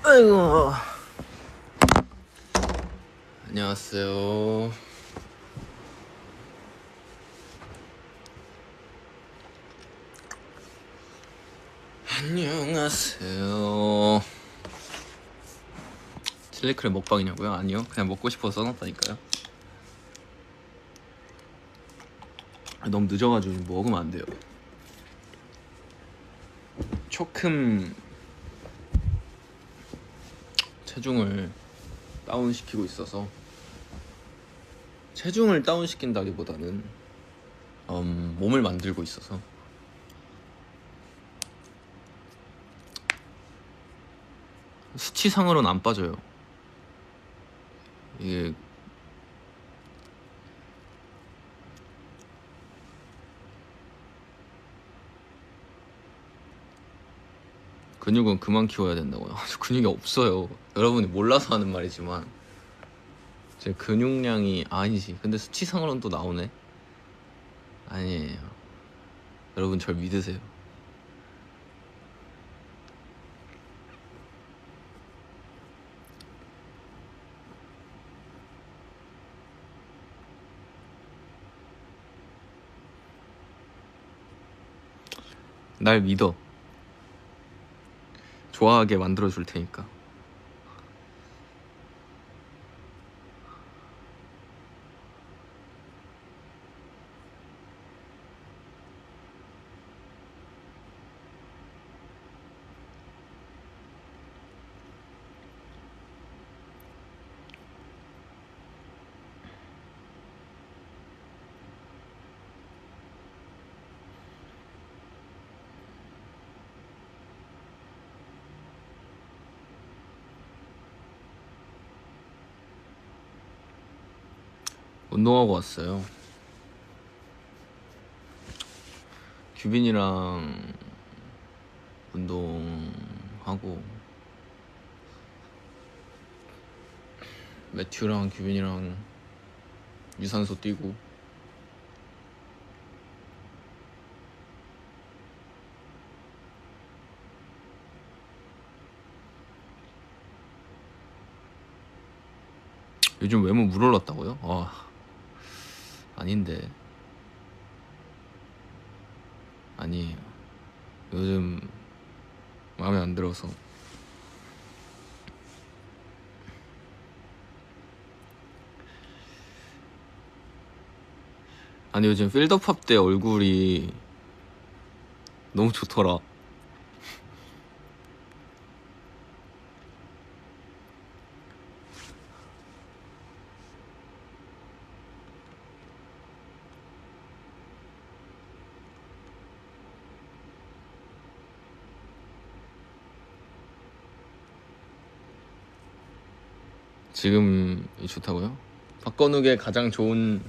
아이고. 안녕하세요. 안녕하세요. 칠리크랩 먹방이냐고요? 아니요, 그냥 먹고 싶어서 써놨다니까요. 너무 늦어가지고 먹으면 안 돼요. 조금 체중을 다운시키고 있어서, 체중을 다운시킨다기보다는 몸을 만들고 있어서 수치상으로는 안 빠져요. 이게 근육은 그만 키워야 된다고요. 근육이 없어요. 여러분이 몰라서 하는 말이지만 제 근육량이 아니지. 근데 수치상으로는 또 나오네. 아니에요. 여러분 절 믿으세요. 날 믿어. 좋아하게 만들어 줄 테니까. 운동하고 왔어요. 규빈이랑 운동하고 매튜랑 규빈이랑 유산소 뛰고 요즘 외모 물 올랐다고요? 아닌데. 아니에요. 요즘 마음에 안 들어서. 아니 요즘 필더팝 때 얼굴이 너무 좋더라. 지금이 좋다고요? 박건욱의 가장 좋은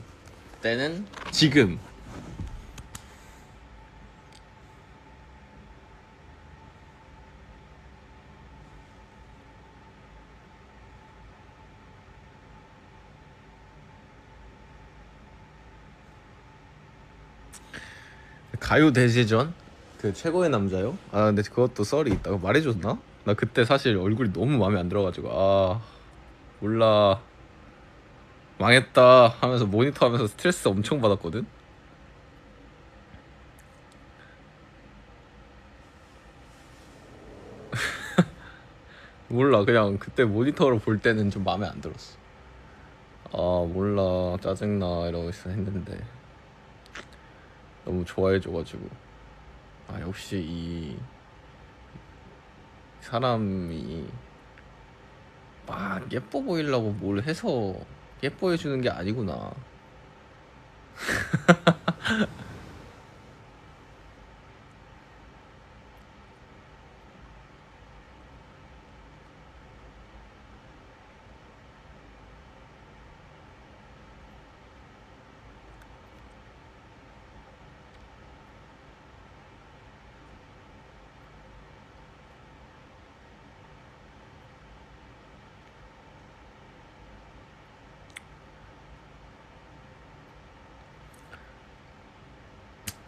때는 지금. 가요 대제전? 그 최고의 남자요? 근데 그것도 썰이 있다고 말해줬나? 나 그때 사실 얼굴이 너무 마음에 안 들어가지고 몰라, 망했다 하면서 모니터 하면서 스트레스 엄청 받았거든? 몰라, 그냥 그때 모니터로 볼 때는 좀 마음에 안 들었어. 몰라, 짜증나 이러고 있어 했는데 너무 좋아해줘가지고. 역시 이 사람이 막 예뻐 보이려고 뭘 해서 예뻐해주는 게 아니구나.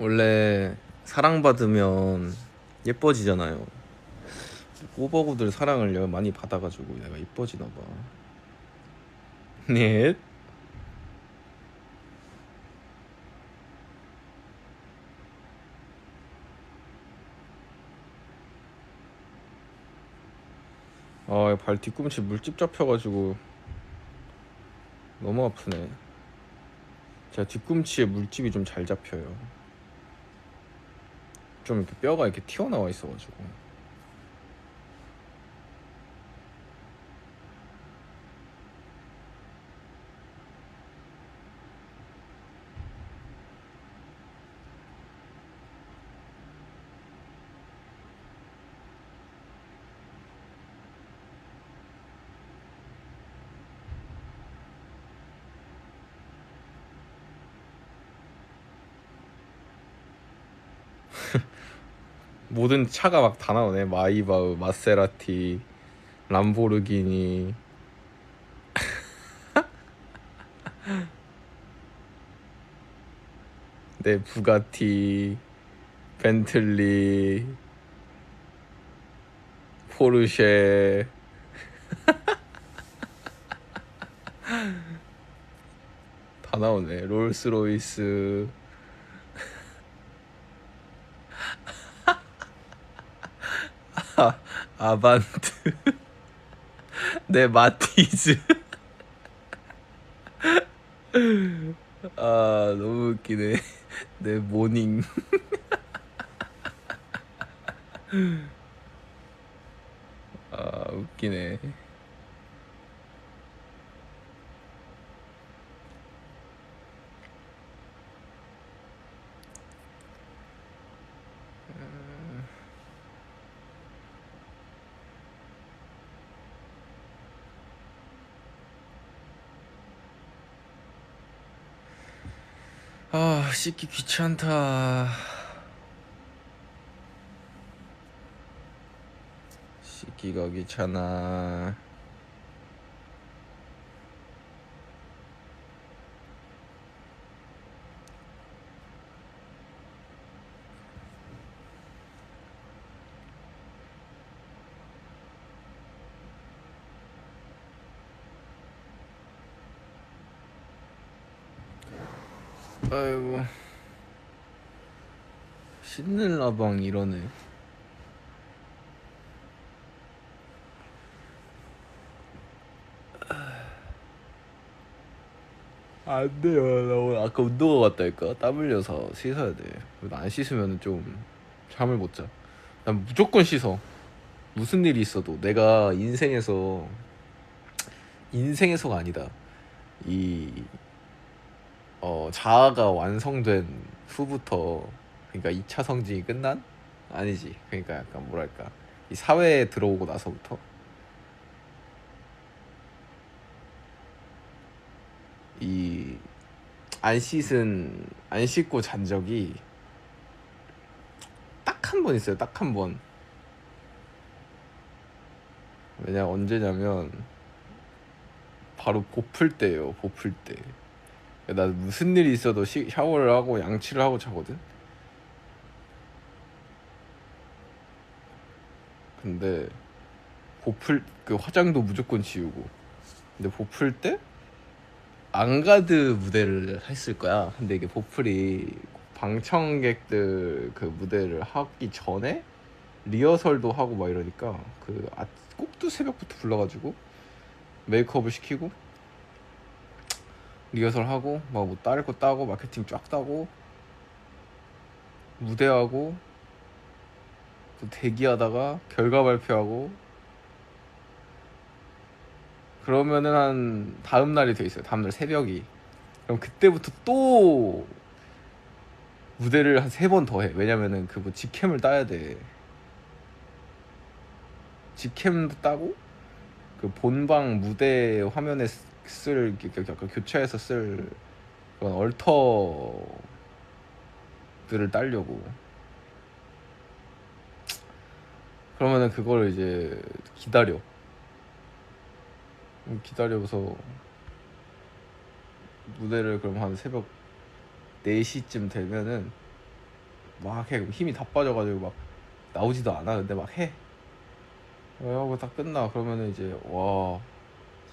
원래 사랑받으면 예뻐지잖아요. 꼬버구들 사랑을 많이 받아가지고 내가 이뻐지나봐. 네. 아, 발 뒤꿈치 물집 잡혀가지고 너무 아프네. 제가 뒤꿈치에 물집이 좀 잘 잡혀요. 좀 이렇게 뼈가 이렇게 튀어나와 있어가지고. 모든 차가 막 다 나오네. 마이바흐, 마세라티, 람보르기니. 네, 부가티, 벤틀리, 포르쉐. 다 나오네. 롤스로이스. 아반트. 네, 마티즈. 아, 너무 웃기네. 네, 모닝. 아, 웃기네. 아, 씻기 귀찮다. 씻기가 귀찮아. 아이고, 씻는 라방 이러네. 안 돼요. 나 오늘 아까 운동화 갔다니까. 땀 흘려서 씻어야 돼. 안 씻으면 좀 잠을 못 자. 난 무조건 씻어. 무슨 일이 있어도. 내가 인생에서가 아니다. 이 자아가 완성된 후부터, 그러니까 2차 성징이 끝난? 아니지. 그러니까 약간 뭐랄까, 이 사회에 들어오고 나서부터 이 안 씻고 잔 적이 딱 한 번 있어요. 딱 한 번. 왜냐, 언제냐면 바로 보풀 때예요. 보풀 때. 나 무슨 일이 있어도 샤워를 하고 양치를 하고 자거든. 근데 보풀 그 화장도 무조건 지우고. 근데 보풀 때 앙가드 무대를 했을 거야. 근데 이게 보풀이 방청객들 그 무대를 하기 전에 리허설도 하고 막 이러니까 꼭두 새벽부터 불러가지고 메이크업을 시키고 리허설 하고 막 뭐 따를 거 따고 마케팅 쫙 따고 무대하고 또 대기하다가 결과 발표하고 그러면은 한 다음 날이 돼 있어요. 다음 날 새벽이. 그럼 그때부터 또 무대를 한 3번 더 해. 왜냐면은 그 뭐 직캠을 따야 돼. 직캠도 따고 그 본방 무대 화면에 쓸 약간 교차해서 쓸 그런 얼터들을 따려고. 그러면은 그거를 이제 기다려서 무대를 그럼 한 새벽 4시쯤 되면은 막 해. 힘이 다 빠져가지고 막 나오지도 않아. 근데 막 해. 하고 딱 끝나. 그러면은 이제 와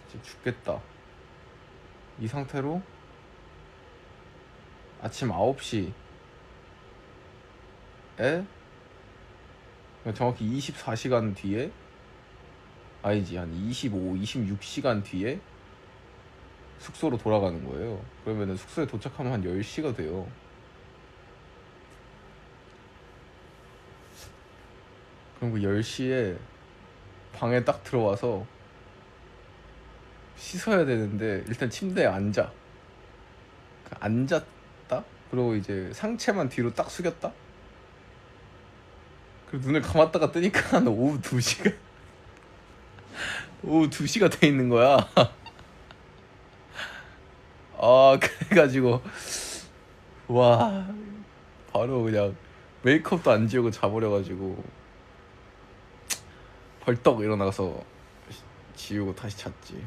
진짜 죽겠다. 이 상태로 아침 9시에 정확히 24시간 뒤에, 아니지, 한 25, 26시간 뒤에 숙소로 돌아가는 거예요. 그러면은 숙소에 도착하면 한 10시가 돼요. 그럼 그 10시에 방에 딱 들어와서 씻어야 되는데 일단 침대에 앉아. 앉았다? 그리고 이제 상체만 뒤로 딱 숙였다? 그리고 눈을 감았다가 뜨니까 한 오후 2시가 오후 2시가 돼 있는 거야. 아, 그래가지고 와 바로 그냥 메이크업도 안 지우고 자버려가지고 벌떡 일어나서 지우고 다시 잤지.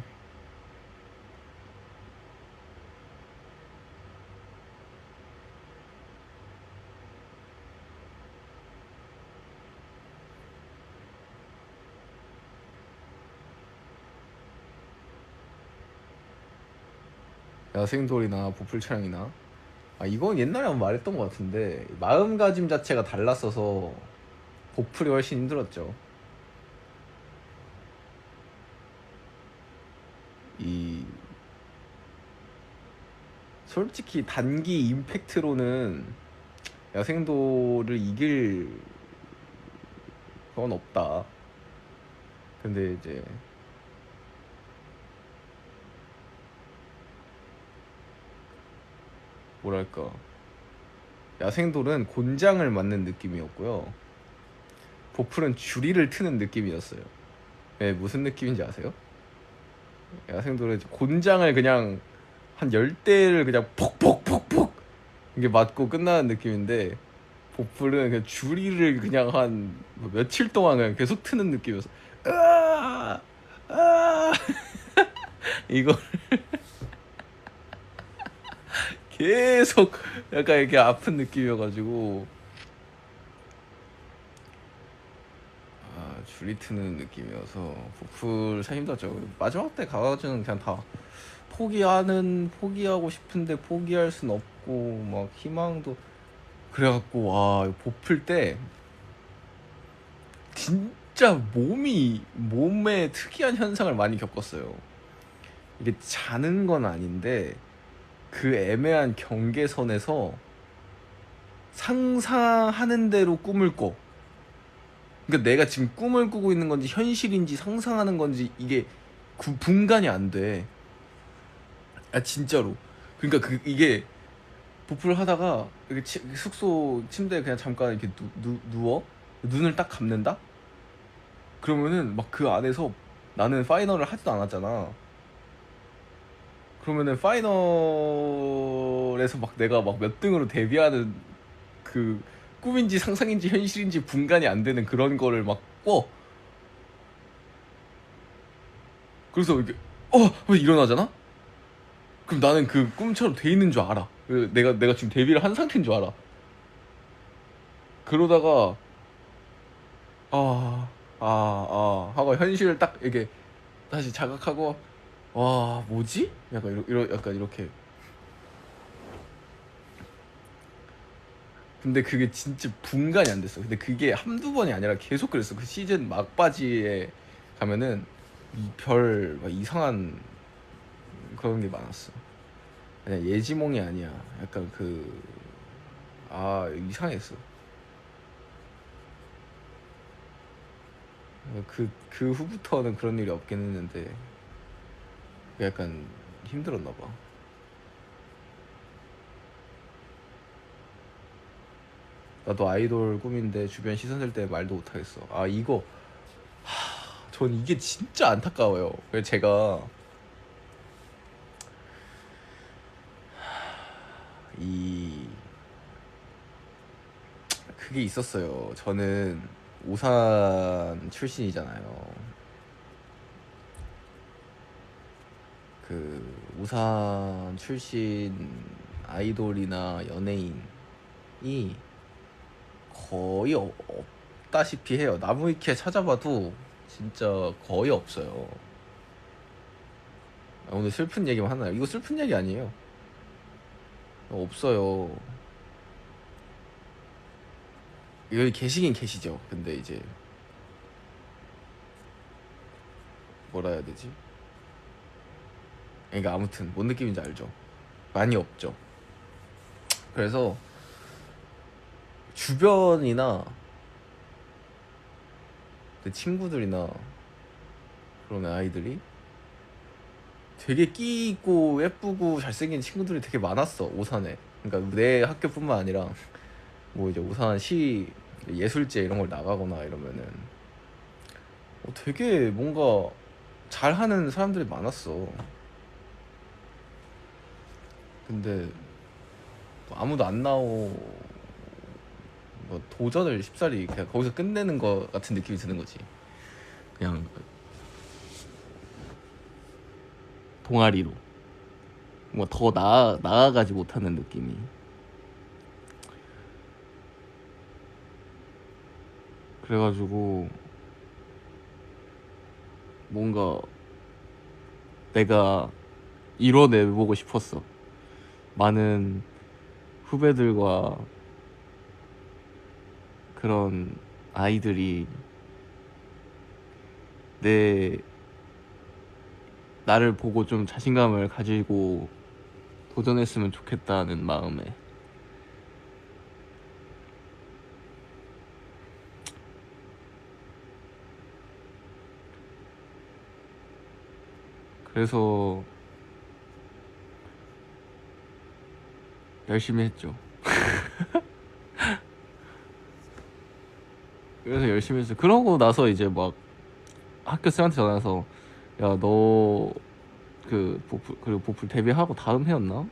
야생돌이나 보풀촬영이나, 아 이건 옛날에 한번 말했던 것 같은데 마음가짐 자체가 달랐어서 보풀이 훨씬 힘들었죠. 이 솔직히 단기 임팩트로는 야생도를 이길 건 없다. 근데 이제 뭐랄까, 야생돌은 곤장을 맞는 느낌이었고요. 보풀은 줄이를 트는 느낌이었어요. 네, 무슨 느낌인지 아세요? 야생돌은 곤장을 그냥 한 10대를 그냥 폭폭폭폭 이게 맞고 끝나는 느낌인데, 보풀은 그냥 줄이를 그냥 한뭐 며칠 동안 그냥 계속 트는 느낌이었어. 으아! 아! 이거 계속 약간 이렇게 아픈 느낌이어가지고, 아, 줄이 트는 느낌이어서 보풀 참 힘들었죠. 마지막 때 가가지고는 그냥 다 포기하고 싶은데 포기할 순 없고 막 희망도, 그래갖고 와 보풀 때 진짜 몸에 특이한 현상을 많이 겪었어요. 이게 자는 건 아닌데 그 애매한 경계선에서 상상하는 대로 꿈을 꿔. 그러니까 내가 지금 꿈을 꾸고 있는 건지 현실인지 상상하는 건지 이게 분간이 안 돼. 아 진짜로. 그러니까 이게 보풀 하다가 이렇게 숙소 침대에 그냥 잠깐 이렇게 누워 눈을 딱 감는다. 그러면은 막 그 안에서 나는 파이널을 하지도 않았잖아. 그러면은 파이널에서 막 내가 막 몇 등으로 데뷔하는 그 꿈인지 상상인지 현실인지 분간이 안 되는 그런 거를 막 꿔. 그래서 이게 일어나잖아? 그럼 나는 그 꿈처럼 돼 있는 줄 알아. 내가 지금 데뷔를 한 상태인 줄 알아. 그러다가 하고 현실을 딱 이게 다시 자각하고, 와 뭐지? 약간 약간 이렇게. 근데 그게 진짜 분간이 안 됐어. 근데 그게 한두 번이 아니라 계속 그랬어. 그 시즌 막바지에 가면은 막 이상한 그런 게 많았어. 그냥 예지몽이 아니야. 약간 이상했어. 그 후부터는 그런 일이 없긴 했는데 약간 힘들었나 봐. 나도 아이돌 꿈인데 주변 시선 들 때 말도 못하겠어. 전 이게 진짜 안타까워요. 그래서 제가 이 그게 있었어요. 저는 우산 출신이잖아요. 그 우산 출신 아이돌이나 연예인이 거의 없다시피 해요. 나무위키에 찾아봐도 진짜 거의 없어요. 오늘 슬픈 얘기만 하나요? 이거 슬픈 얘기 아니에요. 없어요. 여기 계시긴 계시죠. 근데 이제 뭐라 해야 되지? 그러니까 아무튼 뭔 느낌인지 알죠? 많이 없죠. 그래서 주변이나 내 친구들이나 그런 아이들이 되게 끼 있고 예쁘고 잘생긴 친구들이 되게 많았어, 오산에. 그러니까 내 학교뿐만 아니라 뭐 이제 오산시 예술제 이런 걸 나가거나 이러면은 되게 뭔가 잘하는 사람들이 많았어. 근데 뭐 아무도 안 나오고 뭐 도전을 쉽사리 그냥 거기서 끝내는 거 같은 느낌이 드는 거지. 그냥 동아리로 뭐 더 나아가지 못하는 느낌이. 그래가지고 뭔가 내가 이뤄내보고 싶었어. 많은 후배들과 그런 아이들이 나를 보고 좀 자신감을 가지고 도전했으면 좋겠다는 마음에. 그래서 열심히 했죠. 그래서 열심히 했어. 그러고 나서 이제 막 학교 쌤한테 전화해서 야 너 그 보풀 데뷔하고 다음 해였나?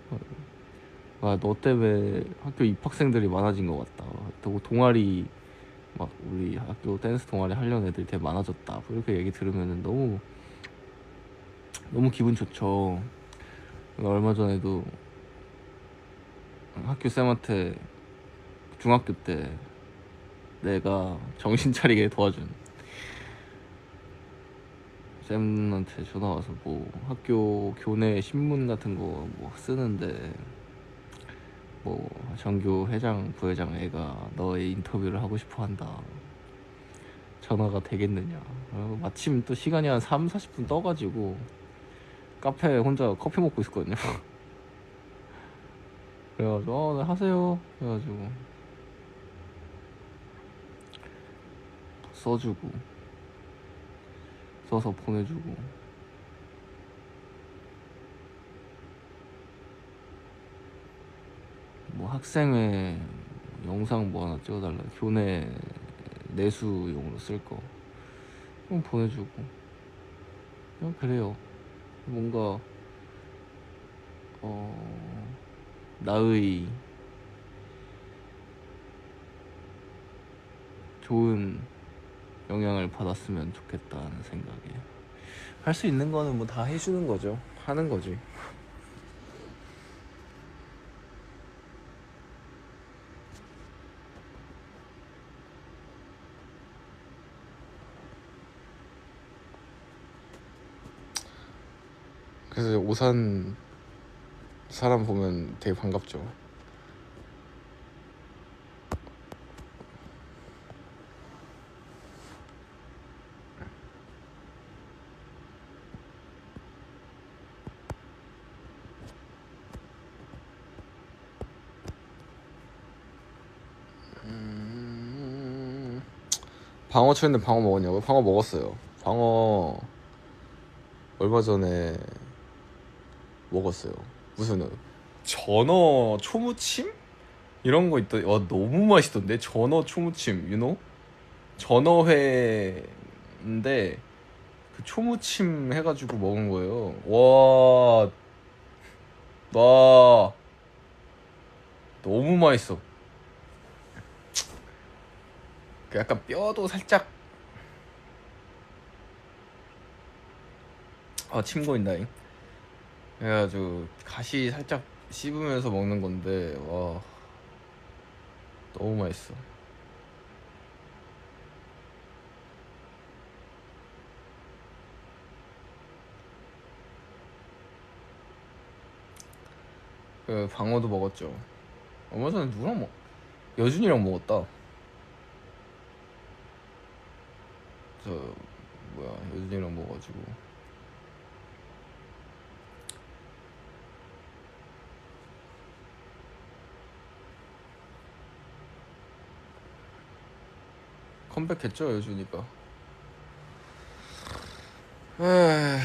아, 너 때문에 학교 입학생들이 많아진 것 같다. 또 동아리 막 우리 학교 댄스 동아리 하려는 애들 되게 많아졌다. 뭐 이렇게 얘기 들으면 너무 너무 기분 좋죠. 얼마 전에도 학교 쌤한테 중학교 때 내가 정신 차리게 도와준 쌤한테 전화 와서 뭐 학교 교내 신문 같은 거 뭐 쓰는데 뭐 정교 회장 부회장 애가 너의 인터뷰를 하고 싶어 한다. 전화가 되겠느냐. 마침 또 시간이 한 3, 40분 떠가지고 카페에 혼자 커피 먹고 있었거든요. 그래가지고 네, 하세요. 그래가지고 써주고 써서 보내주고. 뭐 학생회 영상 뭐 하나 찍어달라. 교내 내수용으로 쓸 거. 그럼 보내주고. 그냥 그래요. 뭔가 나의 좋은 영향을 받았으면 좋겠다는 생각에 할 수 있는 거는 뭐 다 해주는 거죠. 하는 거지. 그래서 오산 사람 보면 되게 반갑죠. 방어 초인데 방어 먹었냐고요? 방어 먹었어요. 방어 얼마 전에 먹었어요. 무슨 전어 초무침? 이런 거 있더. 와 너무 맛있던데. 전어 초무침 you know? 전어회인데 그 초무침 해가지고 먹은 거예요. 와 너무 맛있어. 그 약간 뼈도 살짝 침 고인다잉. 그래가지고 가시 살짝 씹으면서 먹는 건데 와 너무 맛있어. 그 방어도 먹었죠. 얼마 전에 누구랑 여준이랑 먹었다. 저 뭐야 여준이랑 먹어가지고 컴백했죠 여준이가. 에이.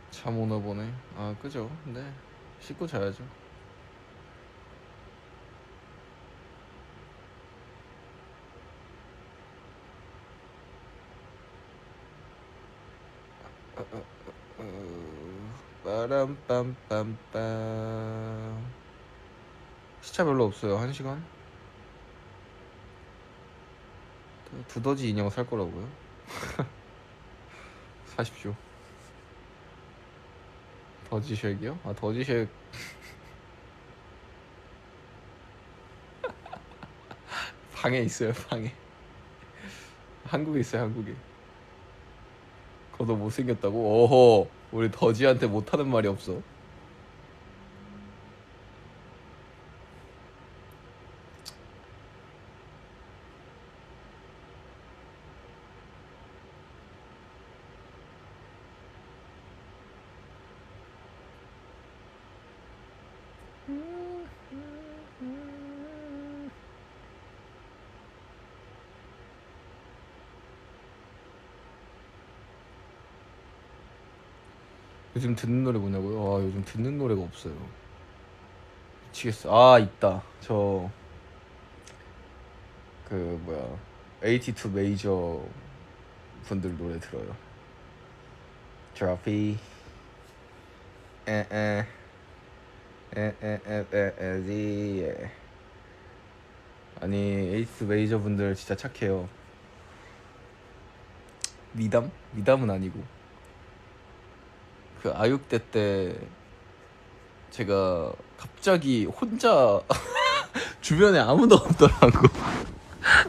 잠 오나 보네. 아 그죠. 네 씻고 자야죠. 빠람빰빰빰. 시차 별로 없어요. 1시간. 두더지 인형 살 거라고요? 사십시오. 더지쉑이요? 아 더지쉑 방에 있어요. 방에. 한국에 있어요. 한국에. 그거 너 못생겼다고? 어허. 우리 더지한테 못하는 말이 없어. 요즘 듣는 노래 뭐냐고요? 아 요즘 듣는 노래가 없어요. 미치겠어. 아 있다. 저 그 뭐야 82 메이저 분들 노래 들어요. 트로피 에에 에에에에에지. 아니 82 메이저 분들 진짜 착해요. 미담? 미담은 아니고 그 아육대 때 제가 갑자기 혼자 주변에 아무도 없더라고.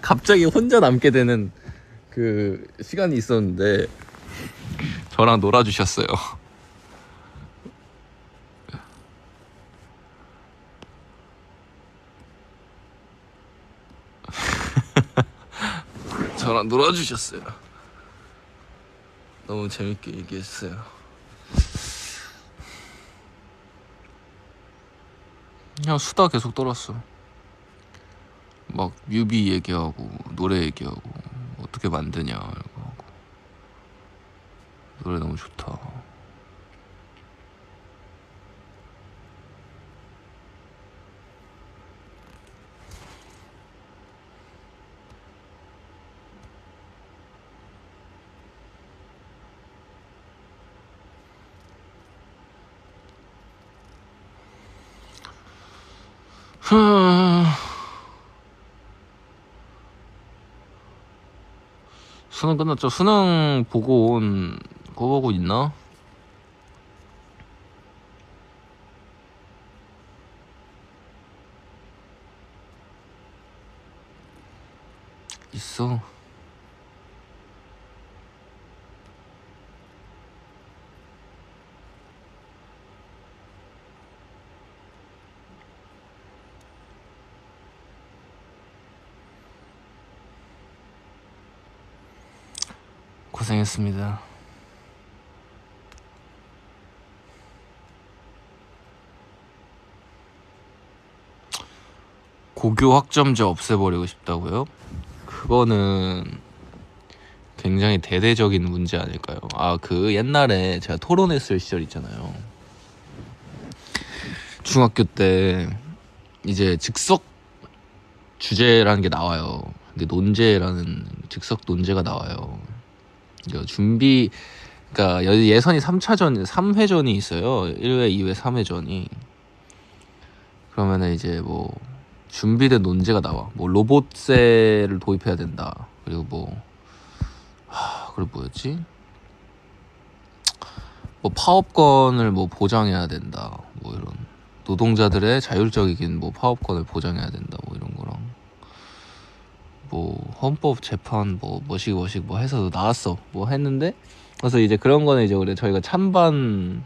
갑자기 혼자 남게 되는 그 시간이 있었는데 저랑 놀아주셨어요. 저랑 놀아주셨어요. 너무 재밌게 얘기했어요. 그냥 수다 계속 떨었어. 막 뮤비 얘기하고 노래 얘기하고 어떻게 만드냐 이거 하고. 노래 너무 좋다. 수능 끝났죠? 수능 보고 온 거 보고 있나? 있어. 고생했습니다. 고교 학점제 없애버리고 싶다고요? 그거는 굉장히 대대적인 문제 아닐까요? 아, 그 옛날에 제가 토론했을 시절 있잖아요. 중학교 때 이제 즉석 주제라는 게 나와요. 근데 논제라는 즉석 논제가 나와요. 준비 그러니까 예선이 3차전 3회전이 있어요. 1회, 2회, 3회전이. 그러면은 이제 뭐 준비된 논제가 나와. 뭐 로봇셀을 도입해야 된다. 그리고 그리고 뭐였지? 뭐 파업권을 뭐 보장해야 된다. 뭐 이런 노동자들의 자율적인 뭐 파업권을 보장해야 된다. 뭐 이런 거랑 뭐 헌법 재판 뭐 뭐식 뭐 해서 나왔어. 뭐 했는데 그래서 이제 그런 거는 이제 우리 저희가 찬반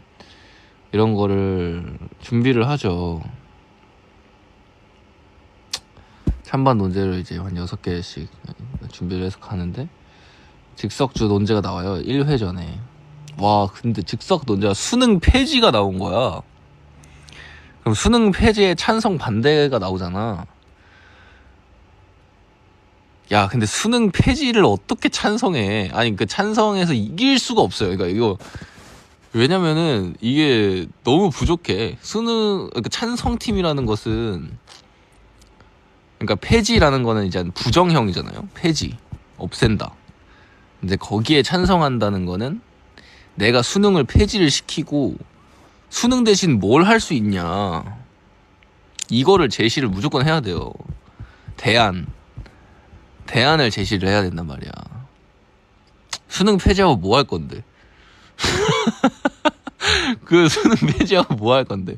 이런 거를 준비를 하죠. 찬반 논제를 이제 한 6개씩 준비를 해서 가는데 즉석주 논제가 나와요. 1회전에. 와, 근데 즉석 논제가 수능 폐지가 나온 거야. 그럼 수능 폐지에 찬성 반대가 나오잖아. 야, 근데 수능 폐지를 어떻게 찬성해? 아니, 그 찬성해서 이길 수가 없어요. 그러니까 이거 왜냐면은 이게 너무 부족해. 그러니까 찬성팀이라는 것은 그러니까 폐지라는 거는 이제 부정형이잖아요. 폐지, 없앤다. 근데 거기에 찬성한다는 거는 내가 수능을 폐지를 시키고 수능 대신 뭘 할 수 있냐. 이거를 제시를 무조건 해야 돼요. 대안을 제시를 해야 된단 말이야. 수능 폐지하고 뭐 할 건데? 그 수능 폐지하고 뭐 할 건데?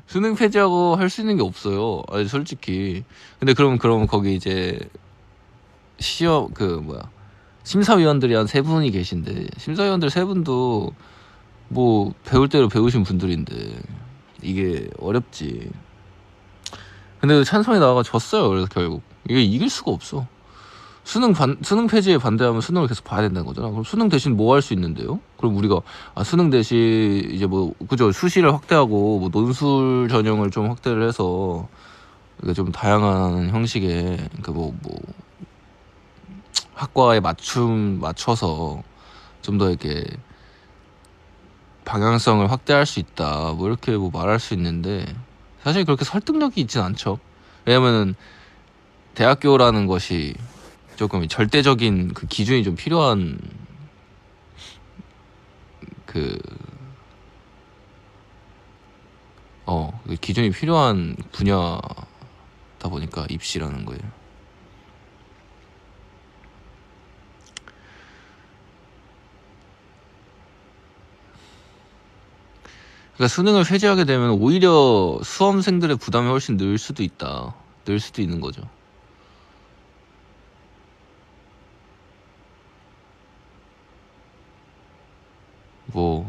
수능 폐지하고 할 수 있는 게 없어요. 아니 솔직히. 근데 그럼 거기 이제 시험 심사위원들이 한 3분이 계신데 심사위원들 3분도 뭐 배울 대로 배우신 분들인데 이게 어렵지. 근데 그 찬성이 나와가 졌어요. 그래서 결국 이게 이길 수가 없어. 수능 폐지에 반대하면 수능을 계속 봐야 된다는 거잖아. 그럼 수능 대신 뭐 할 수 있는데요? 그럼 우리가 수능 대신 이제 뭐 그죠, 수시를 확대하고 뭐 논술 전형을 좀 확대를 해서 좀 다양한 형식의 뭐 학과에 맞춰서 좀 더 이렇게 방향성을 확대할 수 있다. 뭐 이렇게 뭐 말할 수 있는데 사실 그렇게 설득력이 있진 않죠. 왜냐면은 대학교라는 것이 조금 절대적인 그 기준이 좀 필요한 그 기준이 필요한 분야다 보니까 입시라는 거예요. 그러니까 수능을 폐지하게 되면 오히려 수험생들의 부담이 훨씬 늘 수도 있는 거죠. 뭐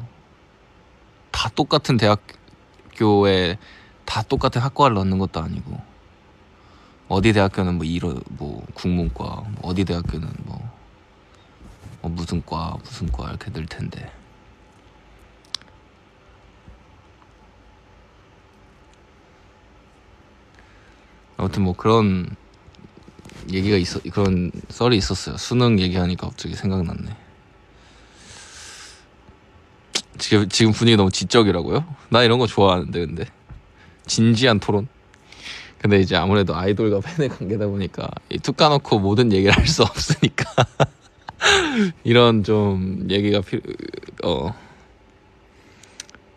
다 똑같은 대학교에 다 똑같은 학과를 넣는 것도 아니고 어디 대학교는 뭐 국문과, 어디 대학교는 뭐 무슨 과 이렇게 늘 텐데. 아무튼 뭐 그런 그런 썰이 있었어요. 수능 얘기하니까 갑자기 생각났네. 지금 분위기 너무 지적이라고요? 나 이런 거 좋아하는데. 근데 진지한 토론. 근데 이제 아무래도 아이돌과 팬의 관계다 보니까 툭 까놓고 모든 얘기를 할 수 없으니까 이런 좀 얘기가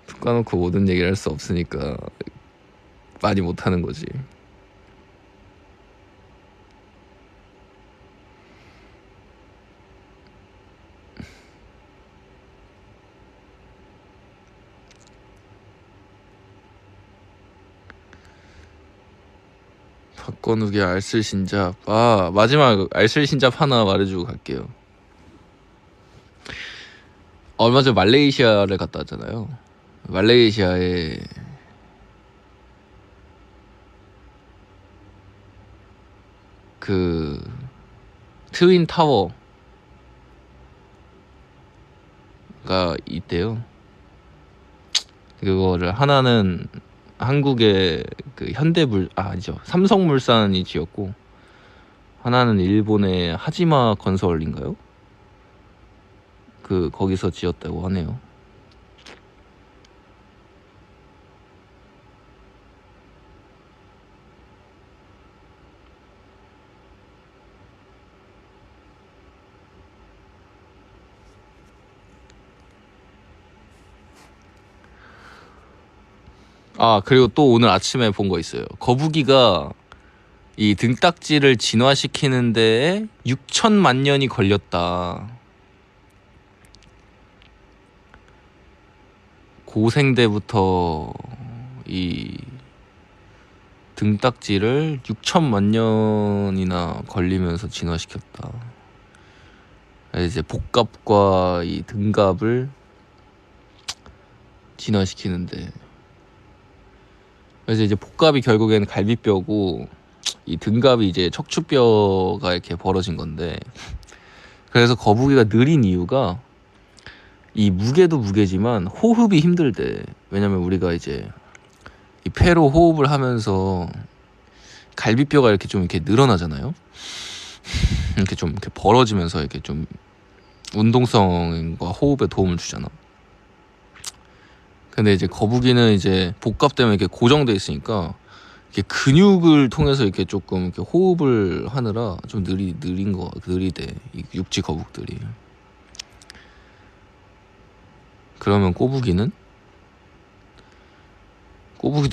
툭 까놓고 모든 얘기를 할 수 없으니까 많이 못하는 거지. 박건욱의 알쓸신잡. 마지막 알쓸신잡 하나 말해주고 갈게요. 얼마 전 말레이시아를 갔다 왔잖아요. 말레이시아에 그 트윈 타워가 있대요. 그거를 하나는 한국의 그 아니죠, 삼성물산이 지었고 하나는 일본의 하지마 건설인가요? 거기서 지었다고 하네요. 아, 그리고 또 오늘 아침에 본 거 있어요. 거북이가 이 등딱지를 진화시키는 데에 6천만 년이 걸렸다. 고생대부터 이 등딱지를 6천만 년이나 걸리면서 진화시켰다. 이제 복갑과 이 등갑을 진화시키는데, 그래서 이제 복갑이 결국에는 갈비뼈고 이 등갑이 이제 척추뼈가 이렇게 벌어진 건데, 그래서 거북이가 느린 이유가 이 무게도 무게지만 호흡이 힘들대. 왜냐면 우리가 이제 이 폐로 호흡을 하면서 갈비뼈가 이렇게 좀 이렇게 늘어나잖아요. 이렇게 좀 이렇게 벌어지면서 이렇게 좀 운동성과 호흡에 도움을 주잖아. 근데 이제 거북이는 이제 복갑 때문에 이렇게 고정돼 있으니까 이렇게 근육을 통해서 이렇게 조금 이렇게 호흡을 하느라 좀 느리대 이 육지 거북들이. 그러면 꼬부기도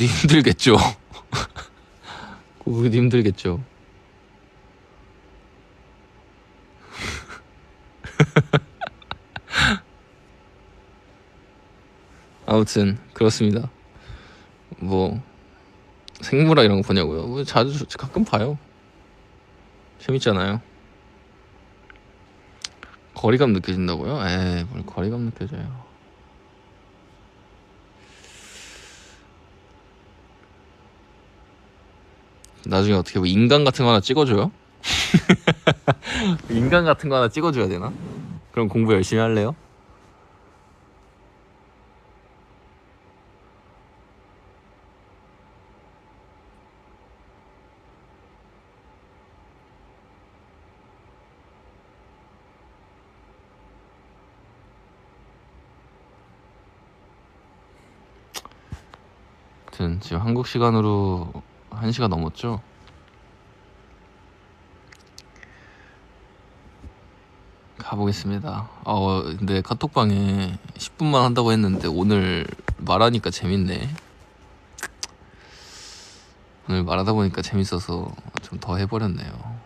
힘들겠죠. 꼬부기도 힘들겠죠. 아무튼 그렇습니다. 뭐 생물학 이런 거 보냐고요? 뭐 자주 가끔 봐요. 재밌잖아요. 거리감 느껴진다고요? 에이, 뭘 거리감 느껴져요. 나중에 어떻게 뭐 인간 같은 거 하나 찍어줘요? 인간 같은 거 하나 찍어줘야 되나? 그럼 공부 열심히 할래요? 아무튼 지금 한국 시간으로 1시가 넘었죠? 가보겠습니다. 근데 카톡방에 10분만 한다고 했는데 오늘 말하니까 재밌네. 오늘 말하다 보니까 재밌어서 좀 더 해버렸네요.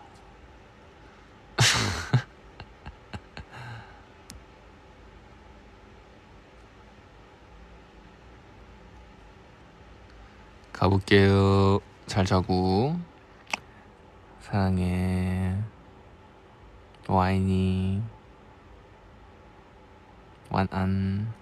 가볼게요. 잘 자고. 사랑해. 와인이. 완안.